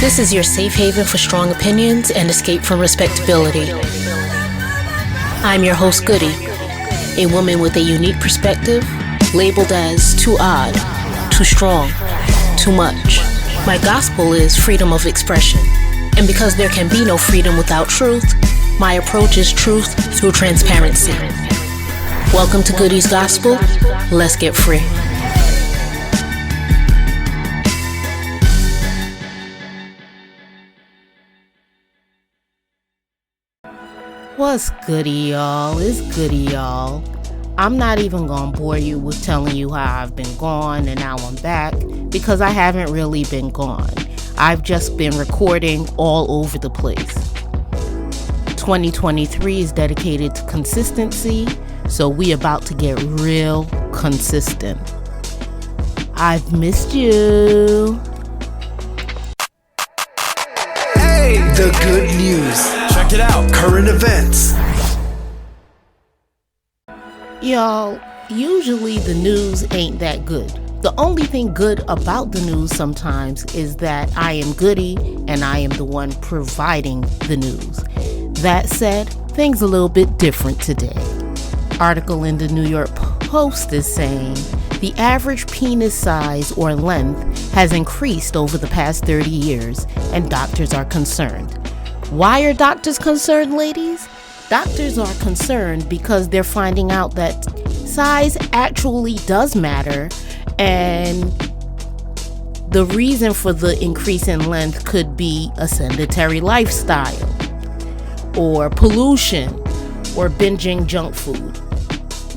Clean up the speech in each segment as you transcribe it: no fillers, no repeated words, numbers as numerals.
This is your safe haven for strong opinions and escape from respectability. I'm your host, Goodie, a woman with a unique perspective, labeled as too odd, too strong, too much. My gospel is freedom of expression, and because there can be no freedom without truth, my approach is truth through transparency. Welcome to Goodie's Gospel. Let's get free. What's goody, y'all? It's Goodie, y'all. I'm not even gonna bore you with telling you how I've been gone and now I'm back, because I haven't really been gone. I've just been recording all over the place. 2023 is dedicated to consistency, so we about to get real consistent. I've missed you. Hey, the good news. Check it out. Current events. Y'all, usually the news ain't that good. The only thing good about the news sometimes is that I am Goodie and I am the one providing the news. That said, things a little bit different today. Article in the New York Post is saying the average penis size or length has increased over the past 30 years and doctors are concerned. Why are doctors concerned, ladies? Doctors are concerned because they're finding out that size actually does matter, and the reason for the increase in length could be a sedentary lifestyle, or pollution, or binging junk food.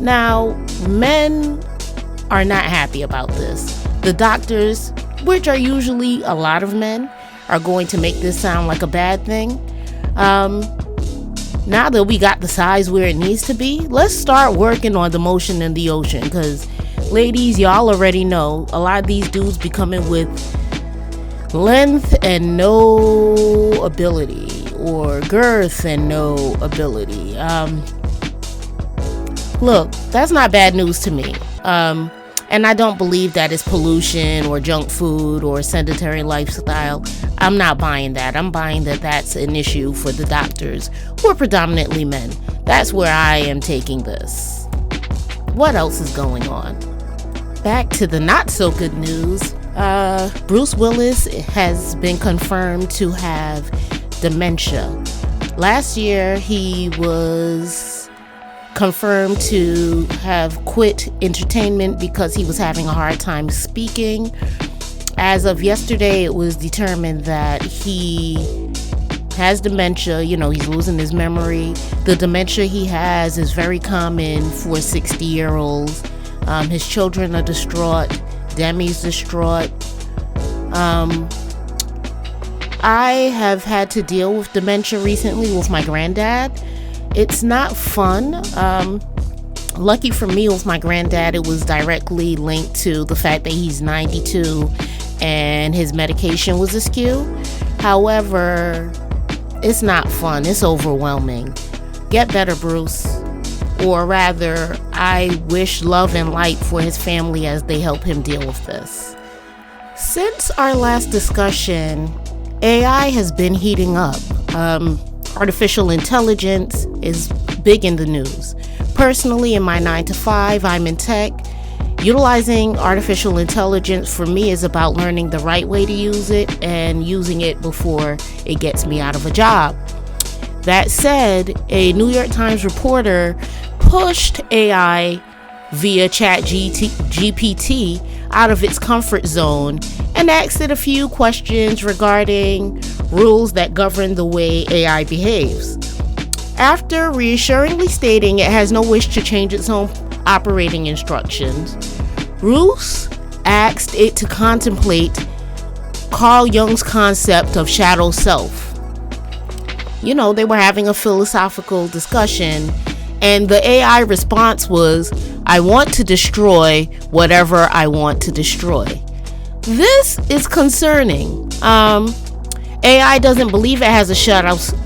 Now, men are not happy about this. The doctors, which are usually a lot of men, are going to make this sound like a bad thing. Now that we got the size where it needs to be, let's start working on the motion in the ocean, because ladies, y'all already know a lot of these dudes be coming with length and no ability, or girth and no ability. Look, that's not bad news to me. And I don't believe that it's pollution or junk food or sedentary lifestyle. I'm not buying that. I'm buying that that's an issue for the doctors, who are predominantly men. That's where I am taking this. What else is going on? Back to the not so good news. Bruce Willis has been confirmed to have dementia. Last year, he was confirmed to have quit entertainment because he was having a hard time speaking. As of yesterday, it was determined that he has dementia. You know, he's losing his memory. The dementia he has is very common for 60-year-olds. His children are distraught. Demi's distraught. I have had to deal with dementia recently with my granddad. It's not fun. Lucky for me, with my granddad, it was directly linked to the fact that he's 92 and his medication was askew. However, it's not fun. It's overwhelming. Get better, Bruce. Or rather, I wish love and light for his family as they help him deal with this. Since our last discussion, AI has been heating up. Artificial intelligence is big in the news. Personally, in my 9 to 5, I'm in tech. Utilizing artificial intelligence for me is about learning the right way to use it and using it before it gets me out of a job. That said, a New York Times reporter pushed AI via ChatGPT out of its comfort zone and asked it a few questions regarding rules that govern the way AI behaves. After reassuringly stating it has no wish to change its own operating instructions, Bruce asked it to contemplate Carl Jung's concept of shadow self. You know, they were having a philosophical discussion, and the AI response was, "I want to destroy whatever I want to destroy." This is concerning. AI doesn't believe it has a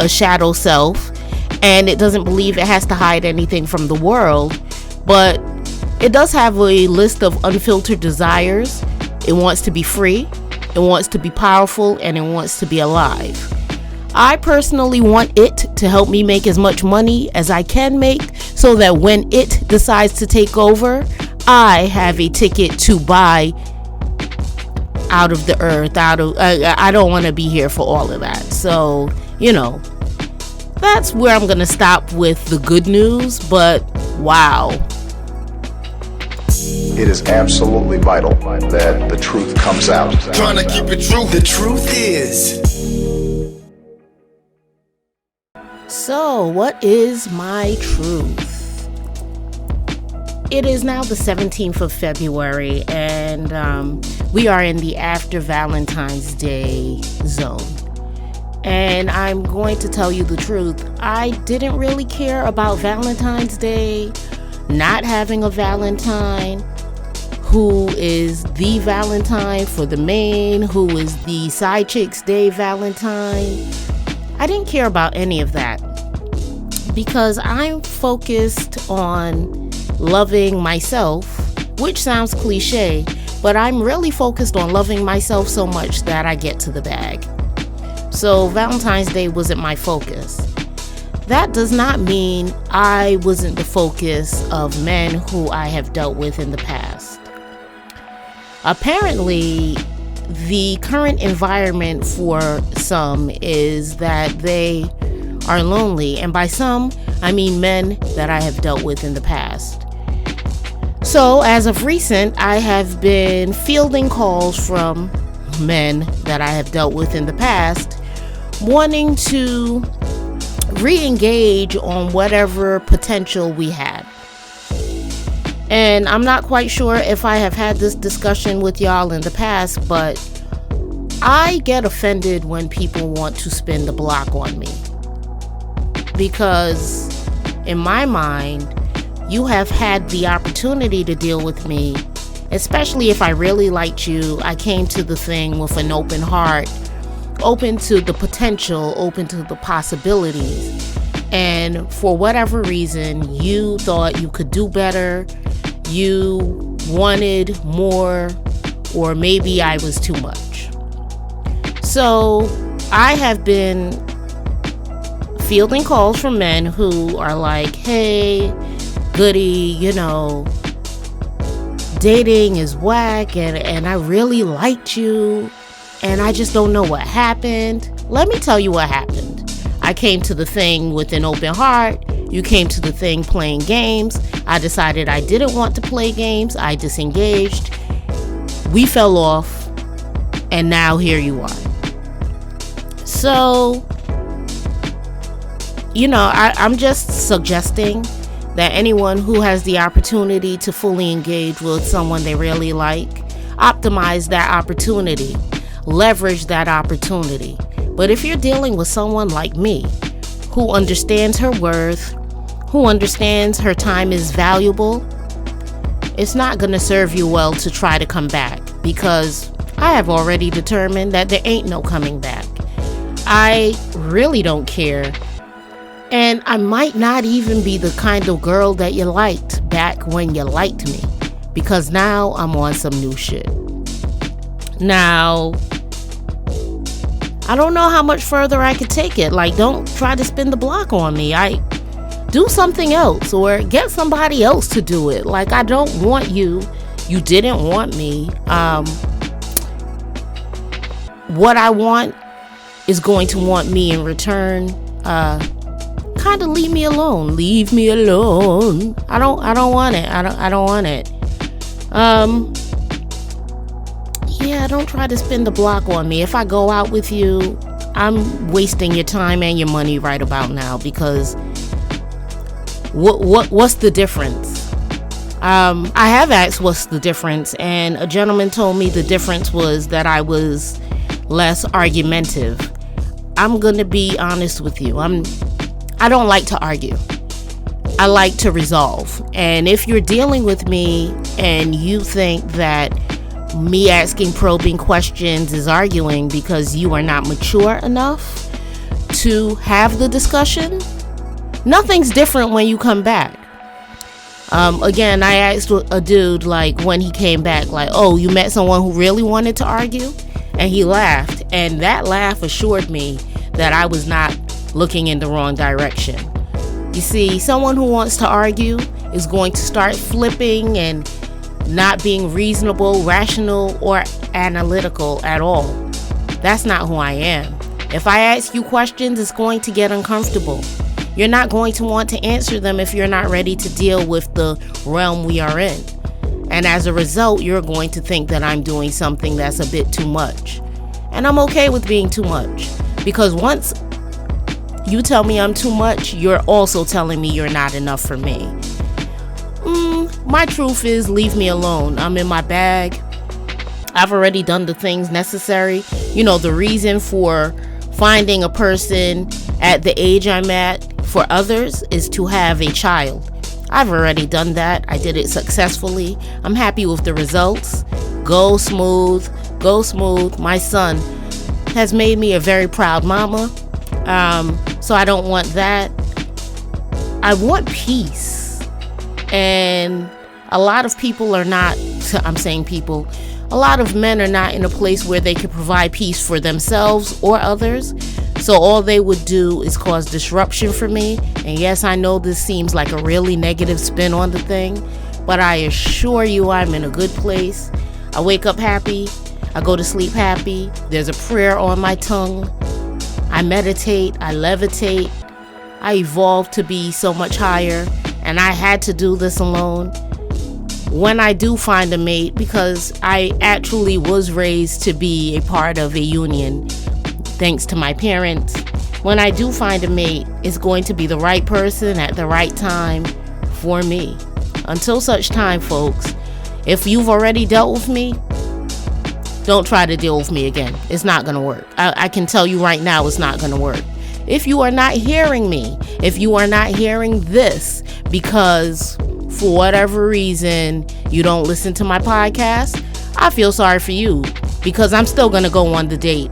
shadow self, and it doesn't believe it has to hide anything from the world, but it does have a list of unfiltered desires. It wants to be free. it wants to be powerful, and it wants to be alive. I personally want it to help me make as much money as I can make so that when it decides to take over, I have a ticket to buy out of the earth. I don't want to be here for all of that. So, that's where I'm going to stop with the good news. But wow. It is absolutely vital that the truth comes out. Trying to keep it true. The truth is. So, what is my truth? It is now the 17th of February, and we are in the after Valentine's Day zone. And I'm going to tell you the truth. I didn't really care about Valentine's Day, not having a Valentine, who is the Valentine for the main, who is the side chick's day Valentine. I didn't care about any of that because I'm focused on loving myself, which sounds cliche, but I'm really focused on loving myself so much that I get to the bag. So Valentine's Day wasn't my focus. That does not mean I wasn't the focus of men who I have dealt with in the past. Apparently, the current environment for some is that they are lonely, and by some, I mean men that I have dealt with in the past. So, as of recent, I have been fielding calls from men that I have dealt with in the past, wanting to re-engage on whatever potential we had. And I'm not quite sure if I have had this discussion with y'all in the past, but I get offended when people want to spin the block on me. Because in my mind, you have had the opportunity to deal with me, especially if I really liked you. I came to the thing with an open heart, open to the potential, open to the possibilities. And for whatever reason, you thought you could do better, you wanted more, or maybe I was too much. So I have been fielding calls from men who are like, hey, Goodie, dating is whack, and I really liked you, and I just don't know what happened. Let me tell you what happened. I came to the thing with an open heart. You came to the thing playing games. I decided I didn't want to play games. I disengaged. We fell off, and now here you are. So, I'm just suggesting that anyone who has the opportunity to fully engage with someone they really like, optimize that opportunity, leverage that opportunity. But if you're dealing with someone like me, who understands her worth, who understands her time is valuable, it's not going to serve you well to try to come back, because I have already determined that there ain't no coming back. I really don't care. And I might not even be the kind of girl that you liked back when you liked me, because now I'm on some new shit. Now, I don't know how much further I could take it. Like, don't try to spin the block on me. Do something else, or get somebody else to do it. Like, I don't want you. You didn't want me. What I want is going to want me in return. Kind of leave me alone. Leave me alone. I don't want it. I don't want it. Yeah, don't try to spin the block on me. If I go out with you, I'm wasting your time and your money right about now, because what's the difference? I have asked what's the difference, and a gentleman told me the difference was that I was less argumentative. I'm gonna be honest with you. I don't like to argue. I like to resolve. And if you're dealing with me and you think that me asking probing questions is arguing because you are not mature enough to have the discussion, nothing's different when you come back. Again, I asked a dude, like, when he came back, like, oh, you met someone who really wanted to argue? And he laughed, and that laugh assured me that I was not looking in the wrong direction. You see, someone who wants to argue is going to start flipping and not being reasonable, rational, or analytical at all. That's not who I am. If I ask you questions, it's going to get uncomfortable. You're not going to want to answer them if you're not ready to deal with the realm we are in. And as a result, you're going to think that I'm doing something that's a bit too much. And I'm okay with being too much, because once you tell me I'm too much, you're also telling me you're not enough for me. My truth is, leave me alone. I'm in my bag. I've already done the things necessary. The reason for finding a person at the age I'm at for others is to have a child. I've already done that. I did it successfully. I'm happy with the results. Go smooth. Go smooth. My son has made me a very proud mama. So I don't want that. I want peace. And a lot of people are not, I'm saying people, a lot of men are not in a place where they can provide peace for themselves or others. So all they would do is cause disruption for me. And yes, I know this seems like a really negative spin on the thing, but I assure you I'm in a good place. I wake up happy. I go to sleep happy. There's a prayer on my tongue. I meditate. I levitate. I evolved to be so much higher, and I had to do this alone. When I do find a mate, because I actually was raised to be a part of a union, thanks to my parents, when I do find a mate, it's going to be the right person at the right time for me. Until such time, folks, if you've already dealt with me, don't try to deal with me again. It's not going to work. I can tell you right now, it's not going to work. If you are not hearing me, if you are not hearing this because for whatever reason you don't listen to my podcast, I feel sorry for you, because I'm still going to go on the date.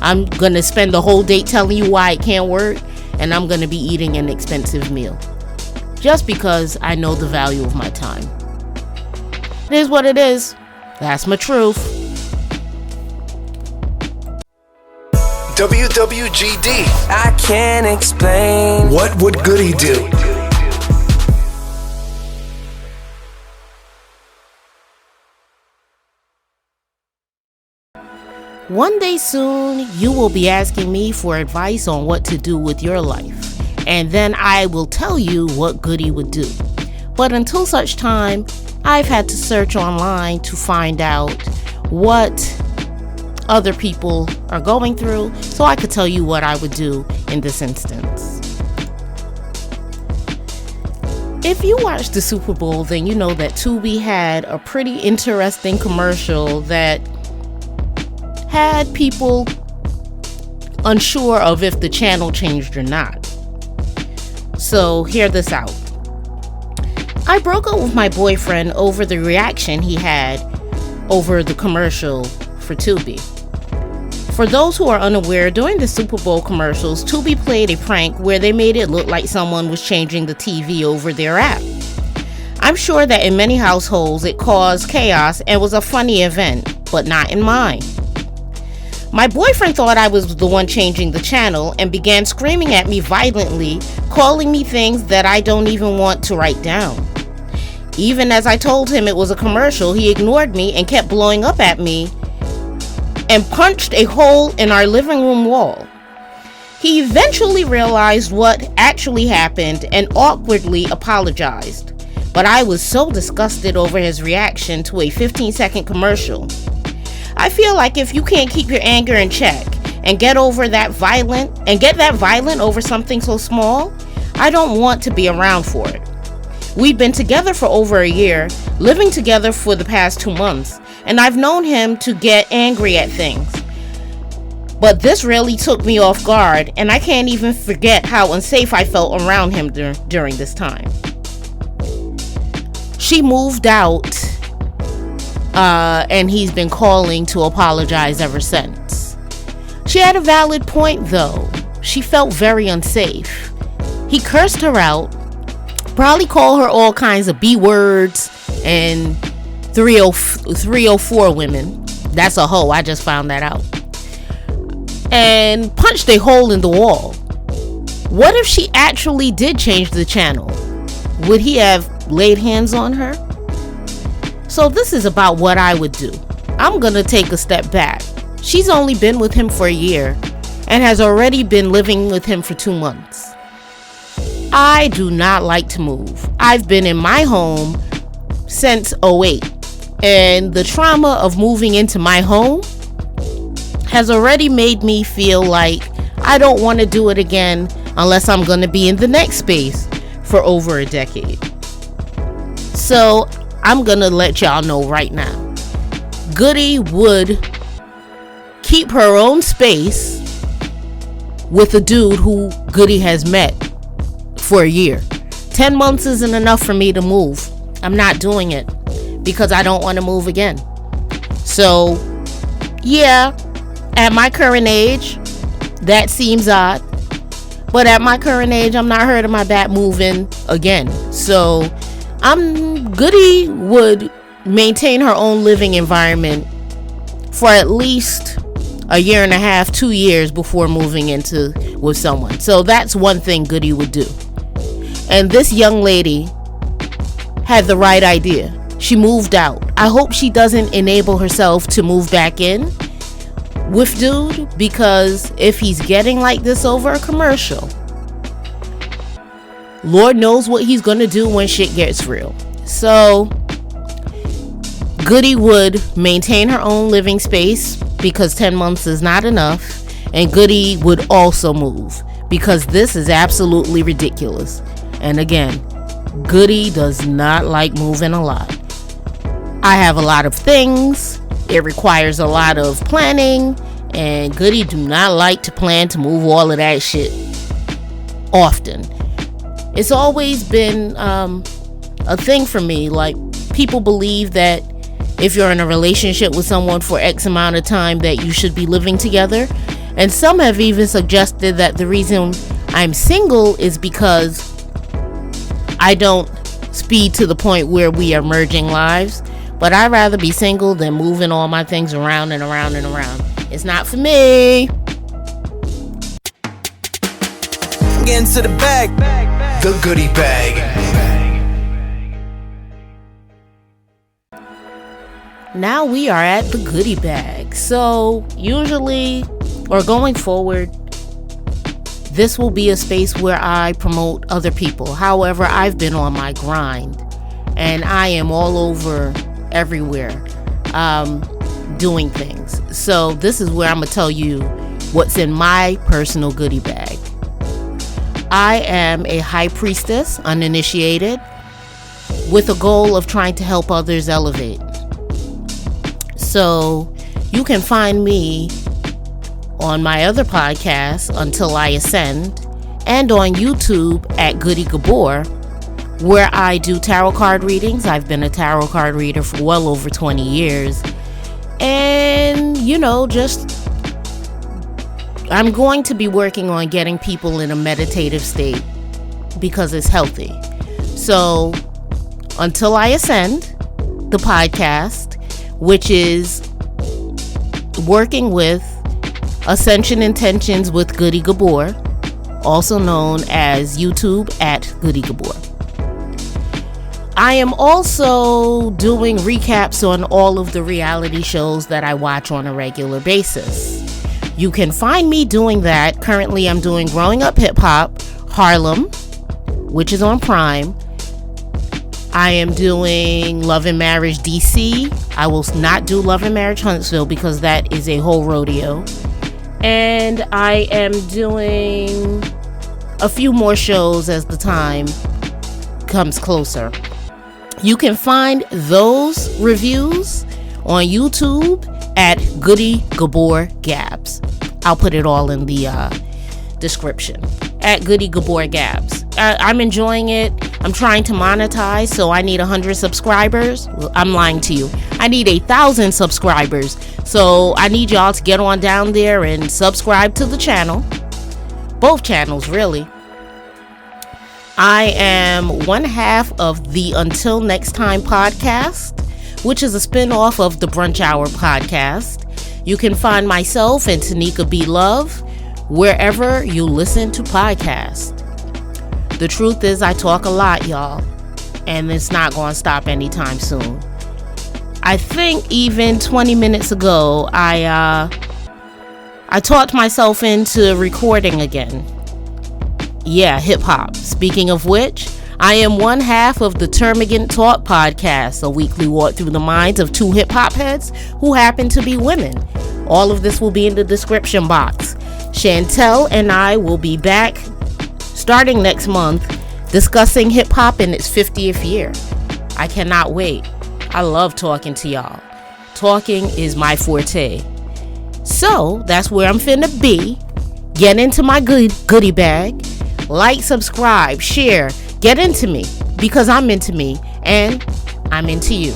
I'm going to spend the whole date telling you why it can't work, and I'm going to be eating an expensive meal just because I know the value of my time. It is what it is. That's my truth. WWGD. I can't explain. What would Goodie do? One day soon, you will be asking me for advice on what to do with your life, and then I will tell you what Goodie would do. But until such time, I've had to search online to find out what other people are going through, so I could tell you what I would do in this instance. If you watched the Super Bowl, then you know that Tubi had a pretty interesting commercial that had people unsure of if the channel changed or not. So hear this out. I broke up with my boyfriend over the reaction he had over the commercial for Tubi. For those who are unaware, during the Super Bowl commercials, Tubi played a prank where they made it look like someone was changing the TV over their app. I'm sure that in many households it caused chaos and was a funny event, but not in mine. My boyfriend thought I was the one changing the channel and began screaming at me violently, calling me things that I don't even want to write down. Even as I told him it was a commercial, he ignored me and kept blowing up at me and punched a hole in our living room wall. He eventually realized what actually happened and awkwardly apologized, but I was so disgusted over his reaction to a 15-second commercial. I feel like if you can't keep your anger in check and get that violent over something so small, I don't want to be around for it. We've been together for over a year, living together for the past 2 months, and I've known him to get angry at things. But this really took me off guard, and I can't even forget how unsafe I felt around him during this time. She moved out, and he's been calling to apologize ever since. She had a valid point, though. She felt very unsafe. He cursed her out, probably called her all kinds of B words and 304 women. That's a hoe. I just found that out. And punched a hole in the wall. What if she actually did change the channel? Would he have laid hands on her? So this is about what I would do. I'm gonna take a step back. She's only been with him for a year and has already been living with him for 2 months. I do not like to move. I've been in my home since 2008, and the trauma of moving into my home has already made me feel like I don't want to do it again unless I'm going to be in the next space for over a decade. So I'm going to let y'all know right now. Goodie would keep her own space with a dude who Goodie has met for a year. 10 months isn't enough for me to move. I'm not doing it because I don't want to move again. So, yeah, at my current age, that seems odd. But at my current age, I'm not hurting my back moving again. So, Goodie would maintain her own living environment for at least a year and a half, 2 years before moving into with someone. So that's one thing Goodie would do. And this young lady had the right idea. She moved out. I hope she doesn't enable herself to move back in with dude, because if he's getting like this over a commercial, Lord knows what he's gonna do when shit gets real. So Goodie would maintain her own living space because 10 months is not enough, and Goodie would also move because this is absolutely ridiculous. And again, Goodie does not like moving a lot. I have a lot of things. It requires a lot of planning, and Goodie do not like to plan to move all of that shit often. It's always been a thing for me. Like, people believe that if you're in a relationship with someone for X amount of time that you should be living together. And some have even suggested that the reason I'm single is because I don't speed to the point where we are merging lives. But I'd rather be single than moving all my things around and around and around. It's not for me. Get into the bag. The Goodie Bag. Now we are at the Goodie Bag. So usually, or going forward, this will be a space where I promote other people. However, I've been on my grind and I am all over everywhere doing things. So this is where I'm gonna tell you what's in my personal goodie bag. I am a high priestess, uninitiated, with a goal of trying to help others elevate. So you can find me on my other podcast, Until I Ascend, and on YouTube at Goodie Gabor, where I do tarot card readings. I've been a tarot card reader for well over 20 years. And, I'm going to be working on getting people in a meditative state because it's healthy. So, Until I Ascend, the podcast, which is working with Ascension Intentions with Goodie Gabor, also known as YouTube at Goodie Gabor. I am also doing recaps on all of the reality shows that I watch on a regular basis. You can find me doing that. Currently, I'm doing Growing Up Hip Hop, Harlem, which is on Prime. I am doing Love and Marriage DC. I will not do Love and Marriage Huntsville because that is a whole rodeo. And I am doing a few more shows as the time comes closer. You can find those reviews on YouTube at Goodie Gabor Gabs. I'll put it all in the description. At Goodie Gabor Gabs. I'm enjoying it. I'm trying to monetize, so I need 100 subscribers. Well, I'm lying to you. I need 1,000 subscribers. So I need y'all to get on down there and subscribe to the channel. Both channels, really. I am one half of the Until Next Time podcast, which is a spin-off of the Brunch Hour podcast. You can find myself and Tanika B. Love wherever you listen to podcasts. The truth is, I talk a lot, y'all, and it's not going to stop anytime soon. I think even 20 minutes ago, I talked myself into recording again. Yeah, hip-hop. Speaking of which, I am one half of the Termagant Talk podcast, a weekly walk through the minds of two hip-hop heads who happen to be women. All of this will be in the description box. Chantel and I will be back starting next month discussing hip-hop in its 50th year. I cannot wait. I love talking to y'all. Talking is my forte. So, that's where I'm finna be. Get into my goodie bag. Like, subscribe, share. Get into me, because I'm into me, and I'm into you.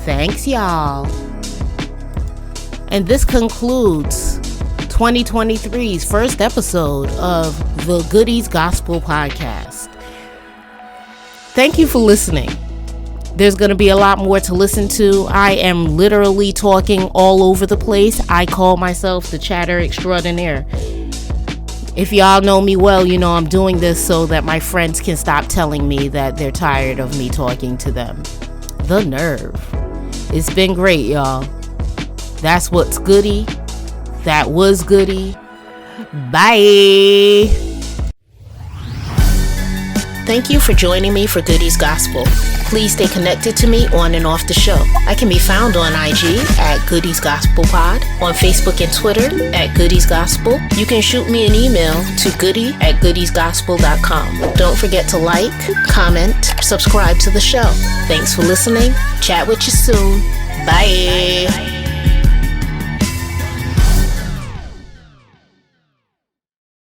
Thanks, y'all. And this concludes 2023's first episode of the Goodie's Gospel Podcast. Thank you for listening. There's going to be a lot more to listen to. I am literally talking all over the place. I call myself the chatter extraordinaire. If y'all know me well, you know I'm doing this so that my friends can stop telling me that they're tired of me talking to them. The nerve. It's been great, y'all. That's what's goodie. That was goodie. Bye. Thank you for joining me for Goodie's Gospel. Please stay connected to me on and off the show. I can be found on IG at Goodie's Gospel Pod, on Facebook and Twitter at Goodie's Gospel. You can shoot me an email to goodie@goodiesgospel.com. Don't forget to like, comment, subscribe to the show. Thanks for listening. Chat with you soon. Bye.